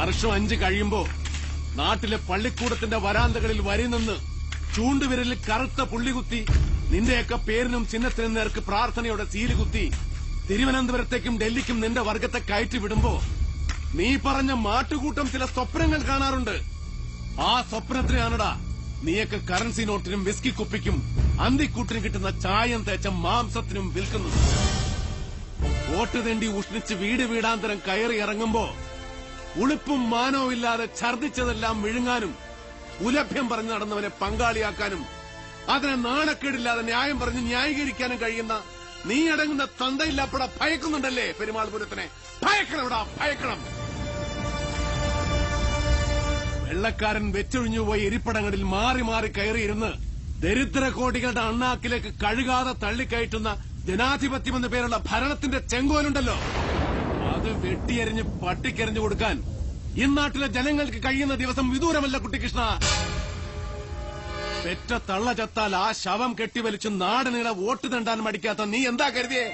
വർഷം 5 കഴിയുമ്പോ നാട്ടിലെ പള്ളിക്കൂടത്തിന്റെ വരാന്തകളിൽ വരി നിന്ന് ചൂണ്ടുവിരലിൽ കറുത്ത പുള്ളികുത്തി നിന്റെയൊക്കെ പേരിനും ചിഹ്നത്തിനും നേർക്ക് പ്രാർത്ഥനയോടെ സീല് കുത്തി തിരുവനന്തപുരത്തേക്കും ഡൽഹിക്കും നിന്റെ വർഗത്തെ കയറ്റി വിടുമ്പോ നീ പറഞ്ഞ മാട്ടുകൂട്ടം ചില സ്വപ്നങ്ങൾ കാണാറുണ്ട്. ആ സ്വപ്നത്തിനാണടാ നീയൊക്കെ കറൻസി നോട്ടിനും വിസ്കി കുപ്പിക്കും അന്തിക്കൂട്ടിന് കിട്ടുന്ന ചായം തേച്ച മാംസത്തിനും വിൽക്കുന്നത്. വോട്ട് തേണ്ടി ഉഷ്ണിച്ച് വീട് വീടാന്തരം കയറി ഇറങ്ങുമ്പോ ഉളുപ്പും മാനവും ഇല്ലാതെ ഛർദിച്ചതെല്ലാം വിഴുങ്ങാനും ഉലഭ്യം പറഞ്ഞു നടന്നവനെ പങ്കാളിയാക്കാനും അതിനെ നാണക്കേടില്ലാതെ ന്യായം പറഞ്ഞ് ന്യായീകരിക്കാനും കഴിയുന്ന നീ അടങ്ങുന്ന തന്തയില്ലാപ്പട ഭയക്കുന്നുണ്ടല്ലേ പെരുമാൾപുരത്തിനെ? ഭയക്കണവിടാ, ഭയക്കണം. വെള്ളക്കാരൻ വെച്ചൊഴിഞ്ഞുപോയി എരിപ്പടങ്ങളിൽ മാറി മാറി കയറിയിരുന്ന് ദരിദ്ര കോടികളുടെ അണ്ണാക്കിലേക്ക് കഴുകാതെ തള്ളിക്കയറ്റുന്ന ജനാധിപത്യമെന്ന പേരുള്ള ഭരണത്തിന്റെ ചെങ്കോലുണ്ടല്ലോ, അത് വെട്ടിയെറിഞ്ഞ് പട്ടിക്കെറിഞ്ഞു കൊടുക്കാൻ ഇന്നാട്ടിലെ ജനങ്ങൾക്ക് കഴിയുന്ന ദിവസം വിദൂരമല്ല കുട്ടിക്കൃഷ്ണ. പെറ്റ തള്ള ചത്താൽ ആ ശവം കെട്ടിവലിച്ച് നാടിനീളെ വോട്ട് തണ്ടാൻ മടിക്കാത്ത നീ എന്താ കരുതിയേ?